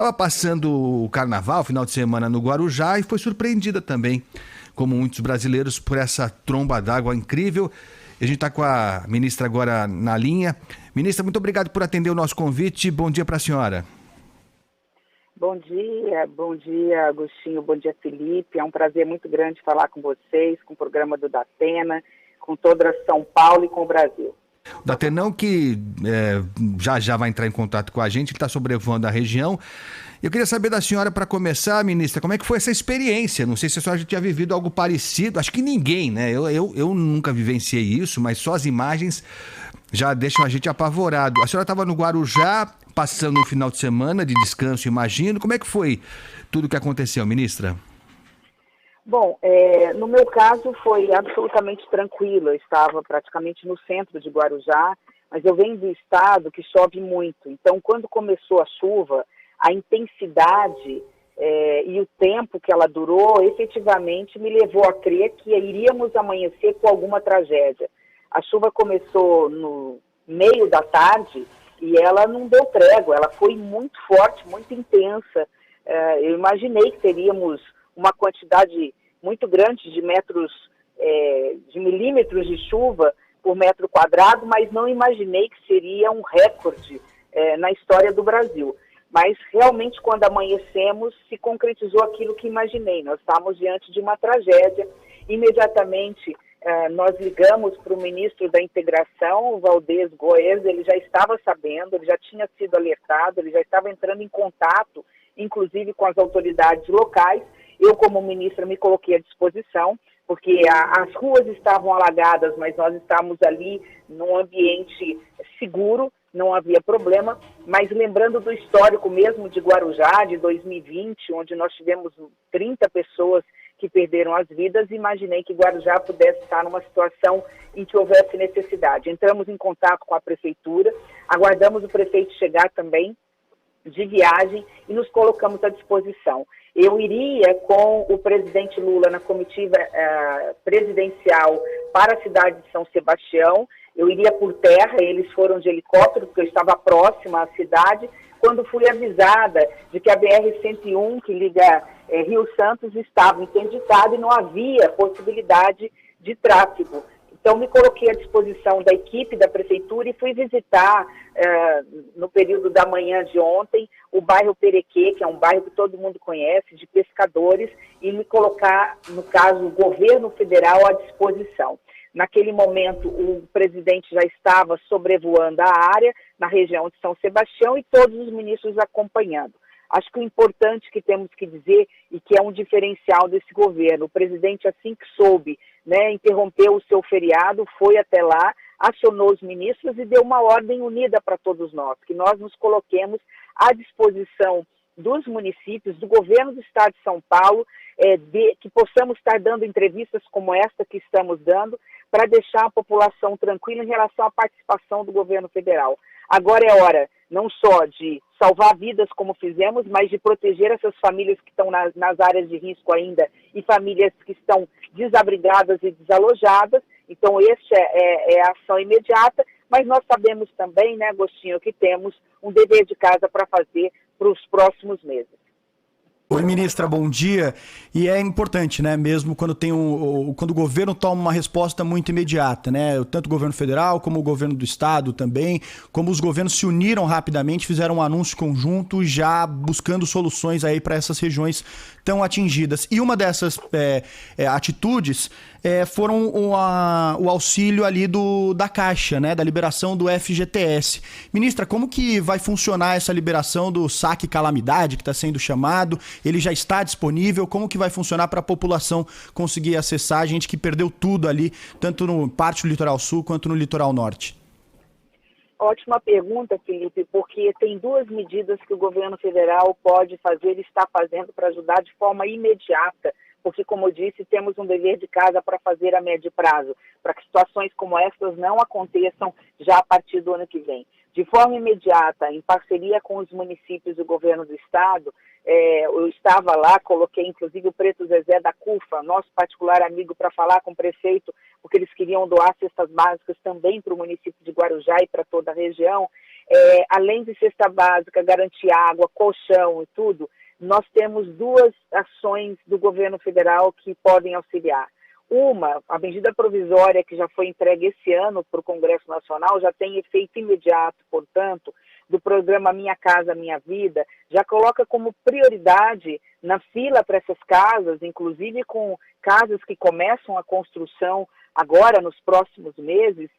Estava passando o carnaval, final de semana no Guarujá, e foi surpreendida também, como muitos brasileiros, por essa tromba d'água incrível. A gente está com a ministra agora na linha. Ministra, muito obrigado por atender o nosso convite. Bom dia para a senhora. Bom dia, Agostinho, bom dia, Felipe. É um prazer muito grande falar com vocês, com o programa do Datena, com toda São Paulo e com o Brasil. O Datenão que já vai entrar em contato com a gente, ele está sobrevoando a região. Eu queria saber da senhora, para começar, ministra, como é que foi essa experiência? Não sei se a senhora já tinha vivido algo parecido, acho que ninguém, né? Eu nunca vivenciei isso, mas só as imagens já deixam a gente apavorado. A senhora estava no Guarujá, passando um final de semana de descanso, imagino. Como é que foi tudo o que aconteceu, ministra? Bom, no meu caso foi absolutamente tranquilo. Eu estava praticamente no centro de Guarujá, mas eu venho do estado que chove muito. Então, quando começou a chuva, a intensidade e o tempo que ela durou, efetivamente me levou a crer que iríamos amanhecer com alguma tragédia. A chuva começou no meio da tarde e ela não deu trégua, ela foi muito forte, muito intensa. Eu imaginei que teríamos uma quantidade muito grande de milímetros de chuva por metro quadrado, mas não imaginei que seria um recorde na história do Brasil. Mas realmente, quando amanhecemos, se concretizou aquilo que imaginei. Nós estávamos diante de uma tragédia. Imediatamente, nós ligamos para o ministro da Integração, o Valdez Góes. Ele já estava sabendo, ele já tinha sido alertado, ele já estava entrando em contato, inclusive com as autoridades locais. Eu, como ministra, me coloquei à disposição, porque as ruas estavam alagadas, mas nós estávamos ali num ambiente seguro, não havia problema. Mas lembrando do histórico mesmo de Guarujá, de 2020, onde nós tivemos 30 pessoas que perderam as vidas, imaginei que Guarujá pudesse estar numa situação em que houvesse necessidade. Entramos em contato com a prefeitura, aguardamos o prefeito chegar também de viagem e nos colocamos à disposição. Eu iria com o presidente Lula na comitiva presidencial para a cidade de São Sebastião. Eu iria por terra, eles foram de helicóptero, porque eu estava próxima à cidade, quando fui avisada de que a BR-101, que liga Rio Santos, estava interditada e não havia possibilidade de tráfego. Então, me coloquei à disposição da equipe da prefeitura e fui visitar, no período da manhã de ontem, o bairro Perequê, que é um bairro que todo mundo conhece, de pescadores, e me colocar, no caso, o governo federal à disposição. Naquele momento, o presidente já estava sobrevoando a área, na região de São Sebastião, e todos os ministros acompanhando. Acho que o importante que temos que dizer, e que é um diferencial desse governo, o presidente, assim que soube, interrompeu o seu feriado, foi até lá, acionou os ministros e deu uma ordem unida para todos nós, que nós nos coloquemos à disposição dos municípios, do governo do estado de São Paulo, que possamos estar dando entrevistas como esta que estamos dando, para deixar a população tranquila em relação à participação do governo federal. Agora é hora não só de salvar vidas como fizemos, mas de proteger essas famílias que estão nas áreas de risco ainda e famílias que estão desabrigadas e desalojadas. Então, esta é a ação imediata, mas nós sabemos também, né, Agostinho, que temos um dever de casa para fazer para os próximos meses. Oi, ministra, bom dia. E é importante, né, mesmo quando quando o governo toma uma resposta muito imediata, né, tanto o governo federal como o governo do estado também, como os governos se uniram rapidamente, fizeram um anúncio conjunto já buscando soluções aí para essas regiões tão atingidas. E uma dessas atitudes foram o auxílio ali da Caixa, né, da liberação do FGTS. Ministra, como que vai funcionar essa liberação do saque calamidade que está sendo chamado? Ele já está disponível? Como que vai funcionar para a população conseguir acessar, a gente que perdeu tudo ali, tanto no parte do litoral sul quanto no litoral norte? Ótima pergunta, Felipe, porque tem duas medidas que o governo federal pode fazer e está fazendo para ajudar de forma imediata, porque, como eu disse, temos um dever de casa para fazer a médio prazo, para que situações como essas não aconteçam já a partir do ano que vem. De forma imediata, em parceria com os municípios e o governo do estado, eu estava lá, coloquei inclusive o Preto Zezé da CUFA, nosso particular amigo, para falar com o prefeito, porque eles queriam doar cestas básicas também para o município de Guarujá e para toda a região. além de cesta básica, garantir água, colchão e tudo, nós temos 2 ações do governo federal que podem auxiliar. Uma, a medida provisória que já foi entregue esse ano para o Congresso Nacional, já tem efeito imediato, portanto, do programa Minha Casa Minha Vida, já coloca como prioridade na fila para essas casas, inclusive com casas que começam a construção agora nos próximos meses,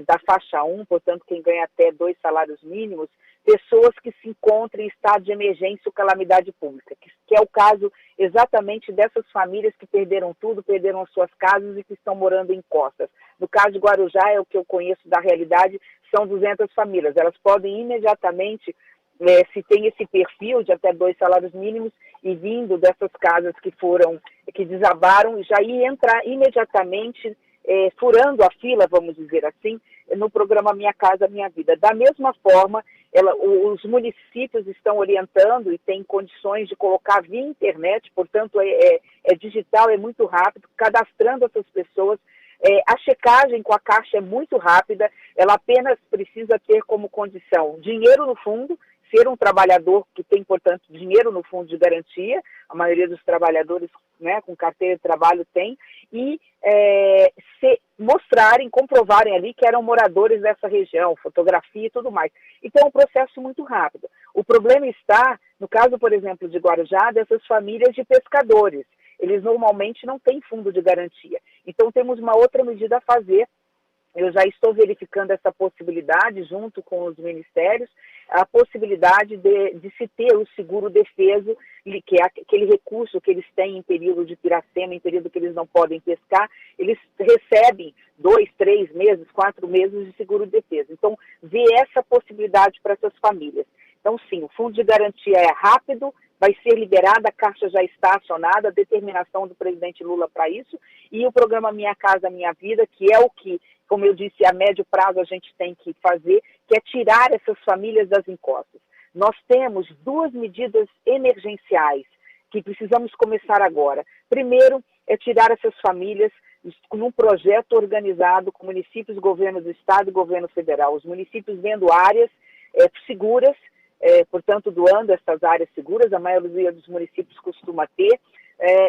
da faixa 1, portanto, quem ganha até 2 salários mínimos, pessoas que se encontram em estado de emergência ou calamidade pública, que é o caso exatamente dessas famílias que perderam tudo, perderam as suas casas e que estão morando em costas. No caso de Guarujá, é o que eu conheço da realidade, são 200 famílias. Elas podem imediatamente, se tem esse perfil de até 2 salários mínimos, e vindo dessas casas que desabaram, já ir entrar imediatamente furando a fila, vamos dizer assim, no programa Minha Casa Minha Vida. Da mesma forma, os municípios estão orientando e têm condições de colocar via internet, portanto, é digital, é muito rápido, cadastrando essas pessoas. A checagem com a Caixa é muito rápida, ela apenas precisa ter como condição dinheiro no fundo, ser um trabalhador que tem, portanto, dinheiro no fundo de garantia, a maioria dos trabalhadores, né, com carteira de trabalho tem, e mostrarem, comprovarem ali que eram moradores dessa região, fotografia e tudo mais. Então é um processo muito rápido. O problema está, no caso, por exemplo, de Guarujá, dessas famílias de pescadores. Eles normalmente não têm fundo de garantia. Então temos uma outra medida a fazer. Eu já estou verificando essa possibilidade junto com os ministérios, a possibilidade de se ter o seguro defeso, que é aquele recurso que eles têm em período de piracema, em período que eles não podem pescar, eles recebem 2, 3 meses, 4 meses de seguro defeso. Então, ver essa possibilidade para essas famílias. Então, sim, o fundo de garantia é rápido, vai ser liberada, a Caixa já está acionada, a determinação do presidente Lula para isso, e o programa Minha Casa Minha Vida, que é o que, como eu disse, a médio prazo a gente tem que fazer, que é tirar essas famílias das encostas. Nós temos 2 medidas emergenciais que precisamos começar agora. Primeiro, é tirar essas famílias num projeto organizado com municípios, governo do estado e governo federal. Os municípios vendo áreas seguras, portanto, doando essas áreas seguras, a maioria dos municípios costuma ter,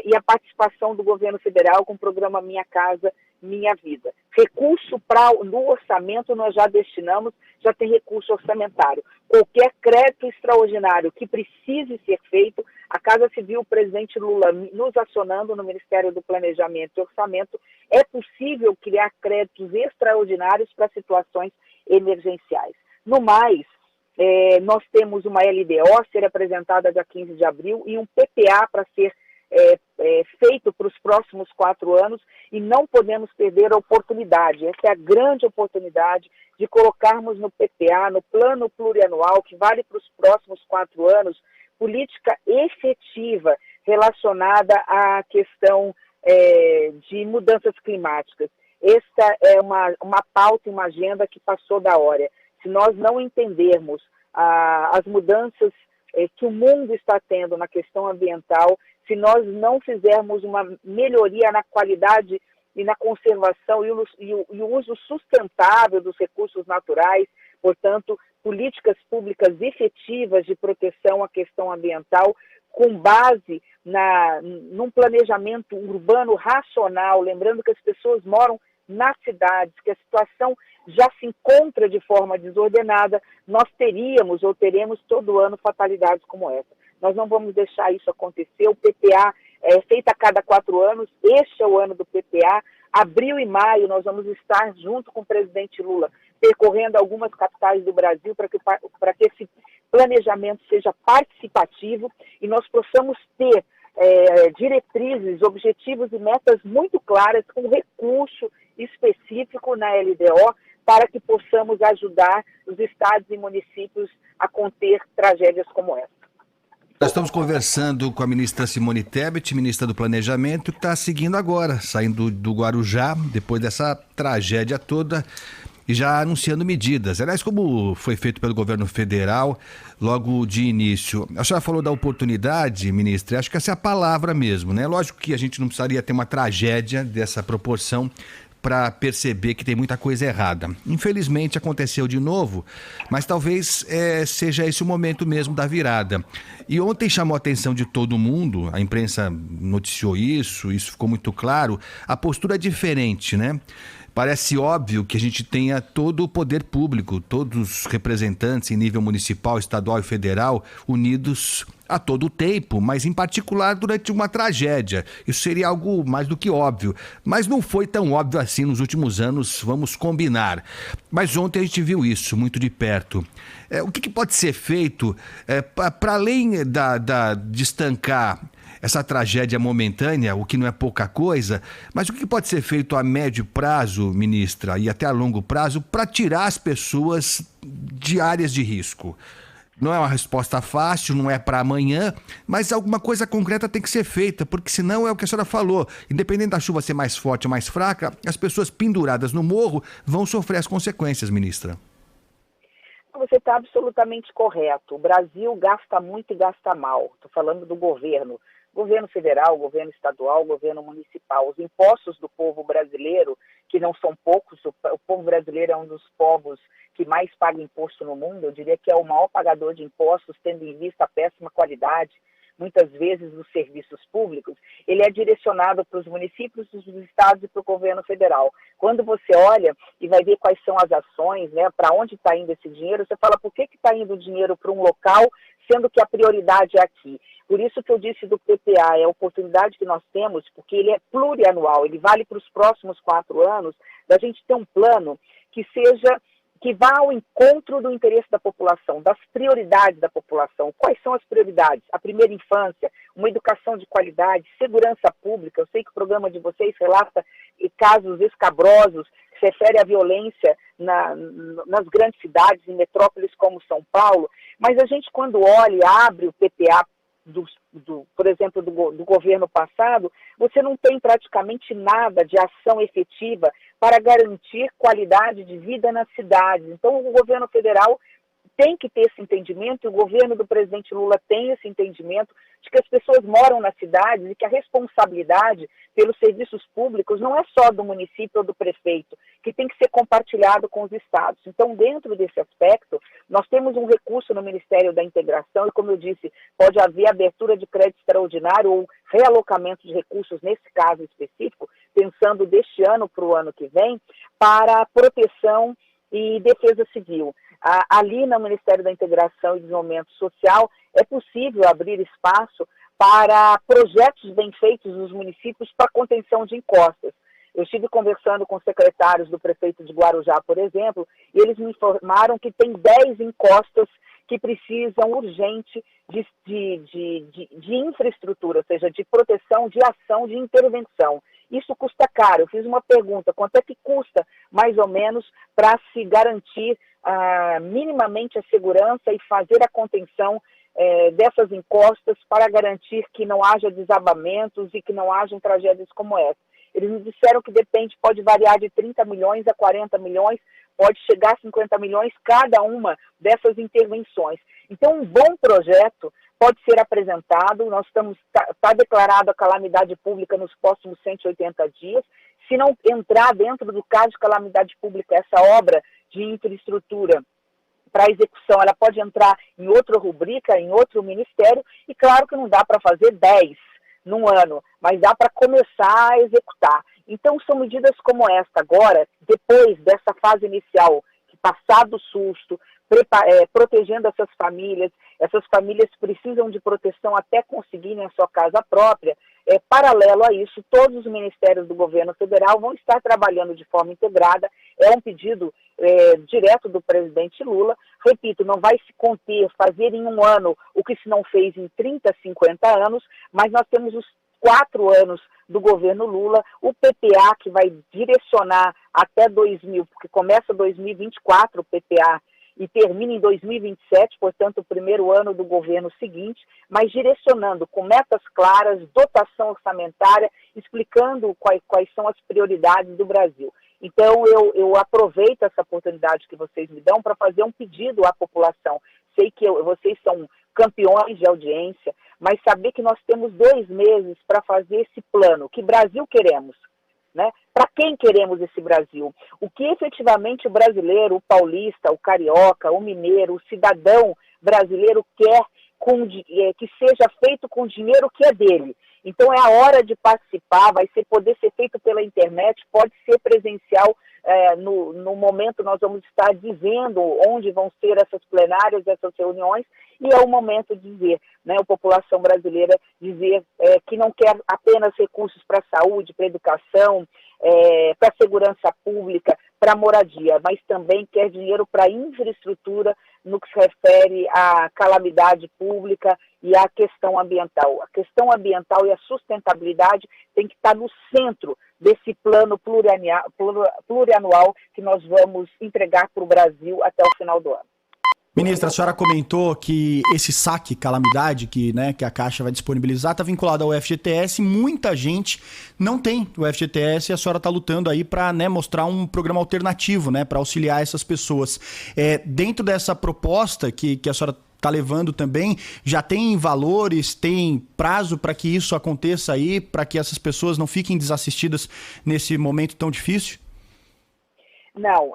e a participação do governo federal com o programa Minha Casa Minha Vida. Recurso no orçamento nós já destinamos, já tem recurso orçamentário. Qualquer crédito extraordinário que precise ser feito, a Casa Civil, o presidente Lula nos acionando no Ministério do Planejamento e Orçamento, é possível criar créditos extraordinários para situações emergenciais. No mais, nós temos uma LDO ser apresentada dia 15 de abril e um PPA para ser feito para os próximos 4 anos, e não podemos perder a oportunidade. Essa é a grande oportunidade de colocarmos no PPA, no plano plurianual, que vale para os próximos 4 anos, política efetiva relacionada à questão de mudanças climáticas. Esta é uma pauta e uma agenda que passou da hora. Se nós não entendermos as mudanças que o mundo está tendo na questão ambiental, se nós não fizermos uma melhoria na qualidade e na conservação e o uso sustentável dos recursos naturais, portanto, políticas públicas efetivas de proteção à questão ambiental, com base num planejamento urbano racional, lembrando que as pessoas moram nas cidades, que a situação já se encontra de forma desordenada, nós teríamos ou teremos todo ano fatalidades como essa. Nós não vamos deixar isso acontecer. O PPA é feito a cada 4 anos, este é o ano do PPA. Abril e maio nós vamos estar junto com o presidente Lula, percorrendo algumas capitais do Brasil para que esse planejamento seja participativo e nós possamos ter diretrizes, objetivos e metas muito claras, com recurso específico na LDO, para que possamos ajudar os estados e municípios a conter tragédias como essa. Nós estamos conversando com a ministra Simone Tebet, ministra do Planejamento, que está seguindo agora, saindo do Guarujá, depois dessa tragédia toda, e já anunciando medidas. Aliás, como foi feito pelo governo federal, logo de início. A senhora falou da oportunidade, ministra, acho que essa é a palavra mesmo, né? Lógico que a gente não precisaria ter uma tragédia dessa proporção para perceber que tem muita coisa errada. Infelizmente aconteceu de novo, mas talvez seja esse o momento mesmo da virada. E ontem chamou a atenção de todo mundo, a imprensa noticiou isso ficou muito claro, a postura é diferente, né? Parece óbvio que a gente tenha todo o poder público, todos os representantes em nível municipal, estadual e federal unidos a todo o tempo, mas em particular durante uma tragédia. Isso seria algo mais do que óbvio, mas não foi tão óbvio assim nos últimos anos, vamos combinar. Mas ontem a gente viu isso muito de perto. O que pode ser feito para além de estancar essa tragédia momentânea, o que não é pouca coisa, mas o que pode ser feito a médio prazo, ministra, e até a longo prazo, para tirar as pessoas de áreas de risco? Não é uma resposta fácil, não é para amanhã, mas alguma coisa concreta tem que ser feita, porque senão é o que a senhora falou, independente da chuva ser mais forte ou mais fraca, as pessoas penduradas no morro vão sofrer as consequências, ministra. Você está absolutamente correto. O Brasil gasta muito e gasta mal. Estou falando do governo. Governo federal, governo estadual, governo municipal. Os impostos do povo brasileiro, que não são poucos, o povo brasileiro é um dos povos que mais paga imposto no mundo. Eu diria que é o maior pagador de impostos, tendo em vista a péssima qualidade, muitas vezes, dos serviços públicos. Ele é direcionado para os municípios, os estados e para o governo federal. Quando você olha e vai ver quais são as ações, né, para onde está indo esse dinheiro, você fala, por que está indo o dinheiro para um local, sendo que a prioridade é aqui? Por isso que eu disse do PPA, é a oportunidade que nós temos, porque ele é plurianual, ele vale para os próximos 4 anos, da gente ter um plano que vá ao encontro do interesse da população, das prioridades da população. Quais são as prioridades? A primeira infância, uma educação de qualidade, segurança pública. Eu sei que o programa de vocês relata casos escabrosos que se refere à violência nas grandes cidades, em metrópoles como São Paulo, mas a gente, quando olha e abre o PPA, por exemplo, do governo passado, você não tem praticamente nada de ação efetiva para garantir qualidade de vida nas cidades. Então, o governo federal tem que ter esse entendimento, e o governo do presidente Lula tem esse entendimento de que as pessoas moram nas cidades e que a responsabilidade pelos serviços públicos não é só do município ou do prefeito, que tem que ser compartilhado com os estados. Então, dentro desse aspecto, nós temos um recurso no Ministério da Integração e, como eu disse, pode haver abertura de crédito extraordinário ou realocamento de recursos, nesse caso específico, pensando deste ano para o ano que vem, para proteção e defesa civil. Ali no Ministério da Integração e Desenvolvimento Social é possível abrir espaço para projetos bem feitos nos municípios para contenção de encostas. Eu estive conversando com secretários do prefeito de Guarujá, por exemplo, e eles me informaram que tem 10 encostas que precisam urgente de infraestrutura, ou seja, de proteção, de ação, de intervenção. Isso custa caro. Eu fiz uma pergunta, quanto é que custa, mais ou menos, para se garantir minimamente a segurança e fazer a contenção dessas encostas para garantir que não haja desabamentos e que não hajam tragédias como essa. Eles me disseram que depende, pode variar de 30 milhões a 40 milhões, pode chegar a 50 milhões cada uma dessas intervenções. Então, um bom projeto pode ser apresentado, está declarado a calamidade pública nos próximos 180 dias. Se não entrar dentro do caso de calamidade pública essa obra de infraestrutura para execução, ela pode entrar em outra rubrica, em outro ministério, e claro que não dá para fazer 10 num ano, mas dá para começar a executar. Então, são medidas como esta agora, depois dessa fase inicial, que passado o susto, protegendo essas famílias precisam de proteção até conseguirem a sua casa própria. Paralelo a isso, todos os ministérios do governo federal vão estar trabalhando de forma integrada. É um pedido direto do presidente Lula. Repito, não vai se conter, fazer em um ano o que se não fez em 30, 50 anos, mas nós temos os 4 anos do governo Lula, o PPA que vai direcionar até 2000, porque começa 2024 o PPA, e termina em 2027, portanto, o primeiro ano do governo seguinte, mas direcionando com metas claras, dotação orçamentária, explicando quais são as prioridades do Brasil. Então, eu aproveito essa oportunidade que vocês me dão para fazer um pedido à população. Sei que vocês são campeões de audiência, mas saber que nós temos 2 meses para fazer esse plano. Que Brasil queremos? né? Para quem queremos esse Brasil? O que efetivamente o brasileiro, o paulista, o carioca, o mineiro, o cidadão brasileiro quer que seja feito com o dinheiro que é dele. Então é a hora de participar, poder ser feito pela internet, pode ser presencial. No momento nós vamos estar dizendo onde vão ser essas plenárias, essas reuniões, e é o momento de dizer, né, a população brasileira dizer que não quer apenas recursos para a saúde, para a educação, para a segurança pública, para a moradia, mas também quer dinheiro para a infraestrutura no que se refere à calamidade pública e à questão ambiental. A questão ambiental e a sustentabilidade tem que estar no centro desse plano plurianual que nós vamos entregar para o Brasil até o final do ano. Ministra, a senhora comentou que esse saque calamidade que a Caixa vai disponibilizar está vinculado ao FGTS. Muita gente não tem o FGTS e a senhora está lutando aí para mostrar um programa alternativo, para auxiliar essas pessoas. Dentro dessa proposta que a senhora está levando também, já tem valores, tem prazo para que isso aconteça aí, para que essas pessoas não fiquem desassistidas nesse momento tão difícil? Não,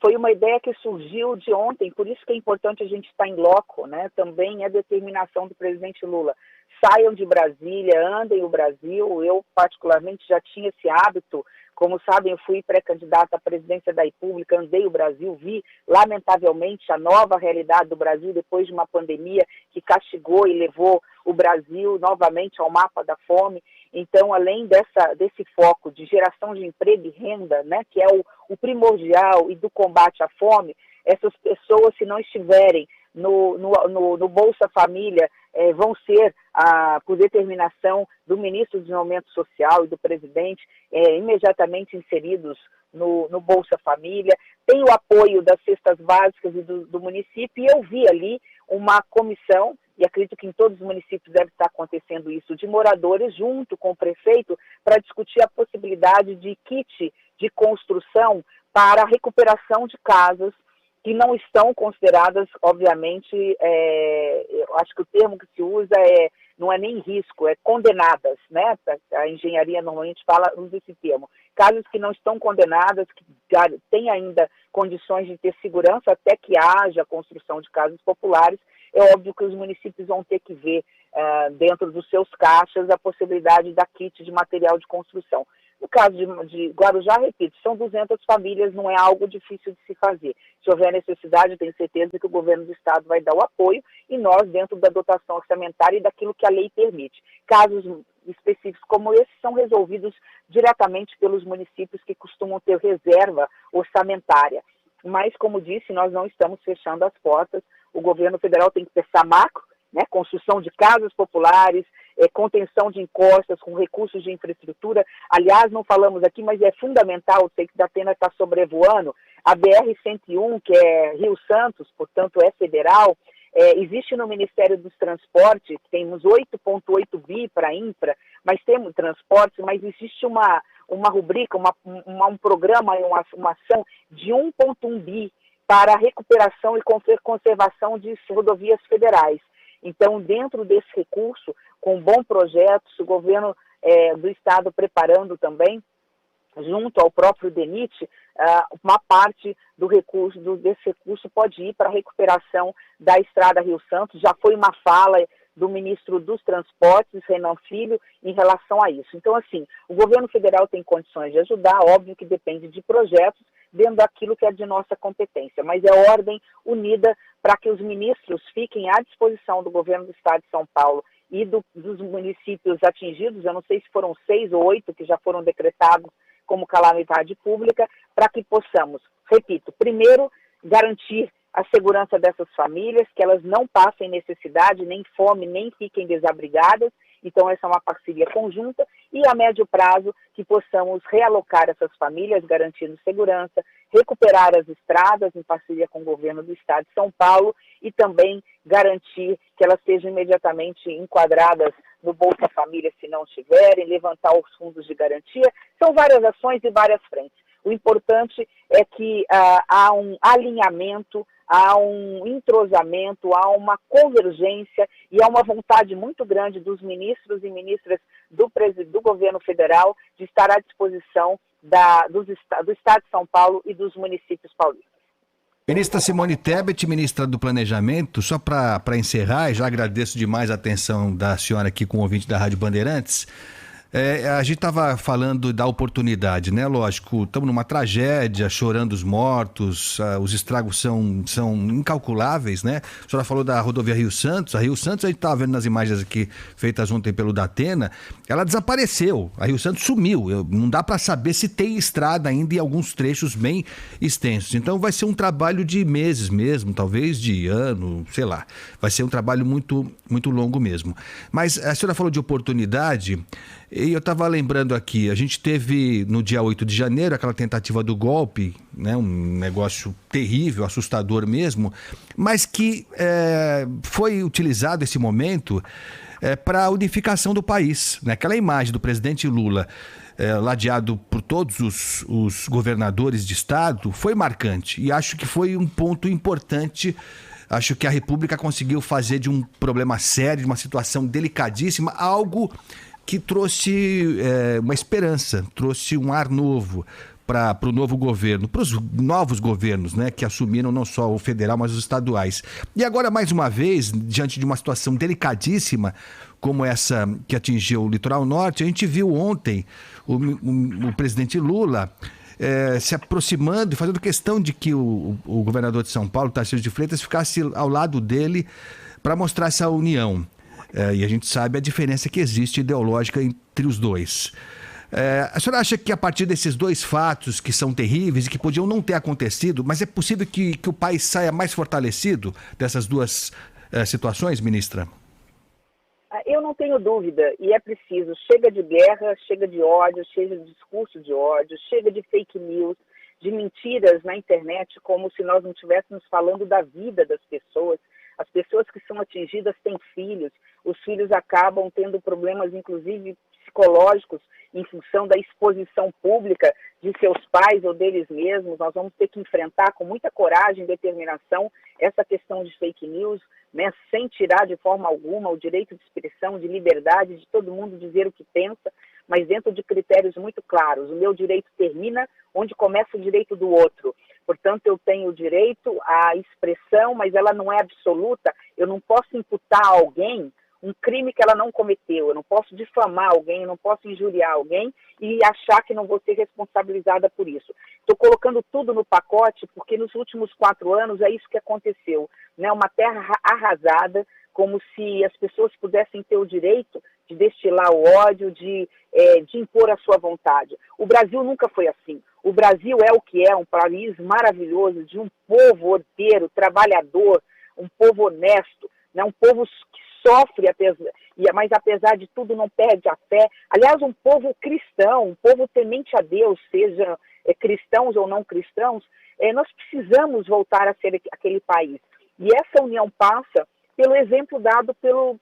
foi uma ideia que surgiu de ontem, por isso que é importante a gente estar em loco, né? Também é determinação do presidente Lula. Saiam de Brasília, andem o Brasil. Eu, particularmente, já tinha esse hábito. Como sabem, eu fui pré-candidata à presidência da República, andei o Brasil, vi, lamentavelmente, a nova realidade do Brasil depois de uma pandemia que castigou e levou o Brasil novamente ao mapa da fome. Então, além desse foco de geração de emprego e renda, né, que é o primordial, e do combate à fome, essas pessoas, se não estiverem no Bolsa Família, vão ser, por determinação do ministro do Desenvolvimento Social e do presidente, imediatamente inseridos no Bolsa Família. Tem o apoio das cestas básicas e do município, e eu vi ali uma comissão, e acredito que em todos os municípios deve estar acontecendo isso, de moradores junto com o prefeito para discutir a possibilidade de kit de construção para a recuperação de casas que não estão consideradas, obviamente, eu acho que o termo que se usa não é nem risco, é condenadas, né? A engenharia normalmente usa esse termo. Casas que não estão condenadas, que têm ainda condições de ter segurança até que haja a construção de casas populares. É óbvio que os municípios vão ter que ver dentro dos seus caixas a possibilidade da kit de material de construção. No caso de Guarujá, repito, são 200 famílias, não é algo difícil de se fazer. Se houver necessidade, eu tenho certeza que o governo do estado vai dar o apoio e nós, dentro da dotação orçamentária e daquilo que a lei permite. Casos específicos como esse são resolvidos diretamente pelos municípios que costumam ter reserva orçamentária. Mas, como disse, nós não estamos fechando as portas. O governo federal tem que pensar macro, né? Construção de casas populares, contenção de encostas com recursos de infraestrutura. Aliás, não falamos aqui, mas é fundamental, sei que da Atena está sobrevoando, a BR-101, que é Rio Santos, portanto é federal, existe no Ministério dos Transportes, temos 8,8 bi para infra, mas temos transportes, mas existe uma rubrica, um programa, uma ação de 1,1 bi para a recuperação e conservação de rodovias federais. Então, dentro desse recurso, com um bom projeto, o governo do estado preparando também, junto ao próprio DENIT, uma parte desse recurso pode ir para a recuperação da Estrada Rio Santos. Já foi uma fala do ministro dos Transportes, Renan Filho, em relação a isso. Então, assim, o governo federal tem condições de ajudar, óbvio que depende de projetos, dentro daquilo que é de nossa competência, mas é ordem unida para que os ministros fiquem à disposição do governo do estado de São Paulo e dos municípios atingidos, eu não sei se foram 6 ou 8 que já foram decretados como calamidade pública, para que possamos, repito, primeiro, garantir a segurança dessas famílias, que elas não passem necessidade, nem fome, nem fiquem desabrigadas. Então, essa é uma parceria conjunta, e a médio prazo que possamos realocar essas famílias, garantindo segurança, recuperar as estradas em parceria com o governo do estado de São Paulo e também garantir que elas sejam imediatamente enquadradas no Bolsa Família se não tiverem, levantar os fundos de garantia. São várias ações e várias frentes. O importante é que há um alinhamento há um entrosamento, há uma convergência e há uma vontade muito grande dos ministros e ministras do governo federal de estar à disposição do Estado de São Paulo e dos municípios paulistas. Ministra Simone Tebet, ministra do Planejamento, só para encerrar, e já agradeço demais a atenção da senhora aqui com o ouvinte da Rádio Bandeirantes. A gente estava falando da oportunidade, né? Lógico, estamos numa tragédia, chorando os mortos, os estragos são incalculáveis, né? A senhora falou da rodovia Rio-Santos. A Rio-Santos, a gente estava vendo nas imagens aqui feitas ontem pelo Datena, ela desapareceu. A Rio-Santos sumiu. Não dá para saber se tem estrada ainda em alguns trechos bem extensos. Então vai ser um trabalho de meses mesmo, talvez de ano, sei lá. Vai ser um trabalho muito, muito longo mesmo. Mas a senhora falou de oportunidade. E eu estava lembrando aqui, a gente teve no dia 8 de janeiro aquela tentativa do golpe, né, um negócio terrível, assustador mesmo, mas que foi utilizado esse momento para a unificação do país. Né? Aquela imagem do presidente Lula ladeado por todos os governadores de estado foi marcante e acho que foi um ponto importante. Acho que a República conseguiu fazer de um problema sério, de uma situação delicadíssima, algo que trouxe uma esperança, trouxe um ar novo para o novo governo, para os novos governos, né, que assumiram não só o federal, mas os estaduais. E agora, mais uma vez, diante de uma situação delicadíssima, como essa que atingiu o litoral norte, a gente viu ontem o presidente Lula se aproximando e fazendo questão de que o governador de São Paulo, Tarcísio de Freitas, ficasse ao lado dele para mostrar essa união. E a gente sabe a diferença que existe ideológica entre os dois. A senhora acha que a partir desses dois fatos que são terríveis e que podiam não ter acontecido, mas é possível que o país saia mais fortalecido dessas duas situações, ministra? Eu não tenho dúvida, e é preciso. Chega de guerra, chega de ódio, chega de discurso de ódio, chega de fake news, de mentiras na internet, como se nós não estivéssemos falando da vida das pessoas. As pessoas que são atingidas têm filhos, os filhos acabam tendo problemas, inclusive psicológicos, em função da exposição pública de seus pais ou deles mesmos. Nós vamos ter que enfrentar com muita coragem e determinação essa questão de fake news, né, sem tirar de forma alguma o direito de expressão, de liberdade, de todo mundo dizer o que pensa, mas dentro de critérios muito claros. O meu direito termina onde começa o direito do outro. Portanto, eu tenho direito à expressão, mas ela não é absoluta. Eu não posso imputar a alguém um crime que ela não cometeu. Eu não posso difamar alguém, eu não posso injuriar alguém e achar que não vou ser responsabilizada por isso. Estou colocando tudo no pacote porque nos últimos 4 anos é isso que aconteceu. Né? Uma terra arrasada, como se as pessoas pudessem ter o direito de destilar o ódio, de impor a sua vontade. O Brasil nunca foi assim. O Brasil é o que é, um país maravilhoso, de um povo ordeiro, trabalhador, um povo honesto, né? Um povo que sofre, mas apesar de tudo não perde a fé. Aliás, um povo cristão, um povo temente a Deus, seja cristãos ou não cristãos, nós precisamos voltar a ser aquele país. E essa união passa pelo exemplo dado pelo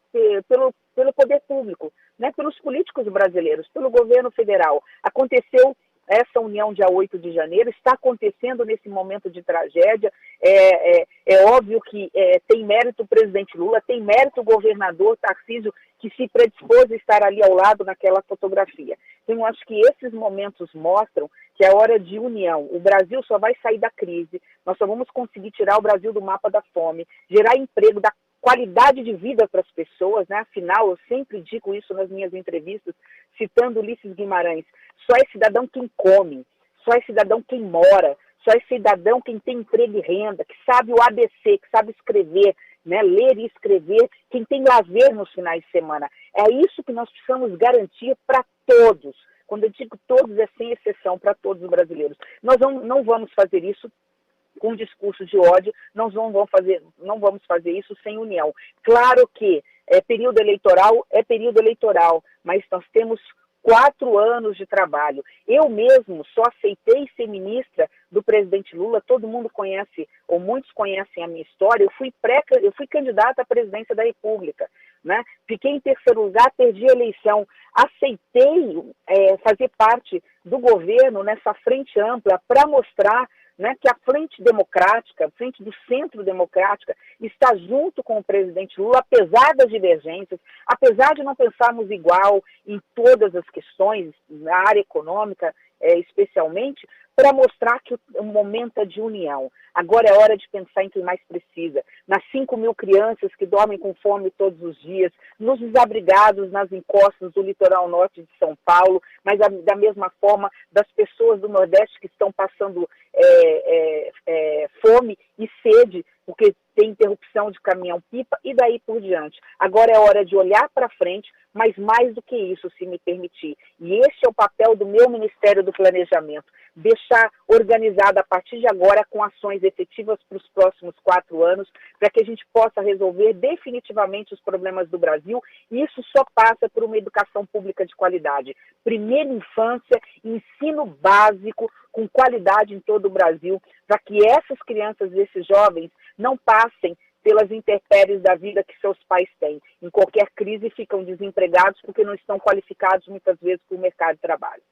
poder público, né, pelos políticos brasileiros, pelo governo federal. Aconteceu essa união dia 8 de janeiro, está acontecendo nesse momento de tragédia. É óbvio que tem mérito o presidente Lula, tem mérito o governador Tarcísio, que se predispôs a estar ali ao lado naquela fotografia. Então, eu acho que esses momentos mostram que é hora de união. O Brasil só vai sair da crise, nós só vamos conseguir tirar o Brasil do mapa da fome, gerar emprego, dar qualidade de vida para as pessoas, né? Afinal, eu sempre digo isso nas minhas entrevistas, citando Ulisses Guimarães, só é cidadão quem come, só é cidadão quem mora, só é cidadão quem tem emprego e renda, que sabe o ABC, que sabe escrever, né? Ler e escrever, quem tem lazer nos finais de semana. É isso que nós precisamos garantir para todos. Quando eu digo todos, é sem exceção, para todos os brasileiros. Nós não vamos fazer isso com discurso de ódio, nós não vamos fazer isso sem união. Claro que período eleitoral, mas nós temos 4 anos de trabalho. Eu mesmo só aceitei ser ministra do presidente Lula, todo mundo conhece, ou muitos conhecem a minha história, eu fui candidata à presidência da República. né? Fiquei em terceiro lugar, perdi a eleição. Aceitei fazer parte do governo nessa frente ampla para mostrar, né, que a frente democrática, a frente do centro democrática, está junto com o presidente Lula, apesar das divergências, apesar de não pensarmos igual em todas as questões, na área econômica especialmente, para mostrar que o momento é de união. Agora é hora de pensar em quem mais precisa. Nas 5.000 crianças que dormem com fome todos os dias, nos desabrigados nas encostas do litoral norte de São Paulo, mas da mesma forma das pessoas do Nordeste que estão passando fome e sede, porque tem interrupção de caminhão-pipa e daí por diante. Agora é hora de olhar para frente, mas mais do que isso, se me permitir. E este é o papel do meu Ministério do Planejamento, deixar organizado a partir de agora com ações efetivas para os próximos 4 anos, para que a gente possa resolver definitivamente os problemas do Brasil, e isso só passa por uma educação pública de qualidade. Primeira infância, ensino básico com qualidade em todo o Brasil, para que essas crianças e esses jovens não passem pelas intempéries da vida que seus pais têm. Em qualquer crise ficam desempregados porque não estão qualificados muitas vezes para o mercado de trabalho.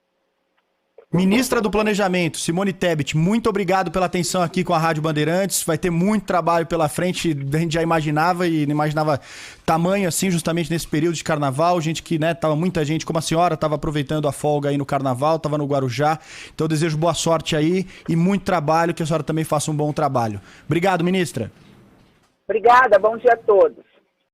Ministra do Planejamento, Simone Tebet, muito obrigado pela atenção aqui com a Rádio Bandeirantes. Vai ter muito trabalho pela frente, a gente já imaginava e não imaginava tamanho assim, justamente nesse período de carnaval. Gente que, né, tava muita gente, como a senhora, estava aproveitando a folga aí no carnaval, estava no Guarujá. Então eu desejo boa sorte aí e muito trabalho, que a senhora também faça um bom trabalho. Obrigado, ministra. Obrigada, bom dia a todos.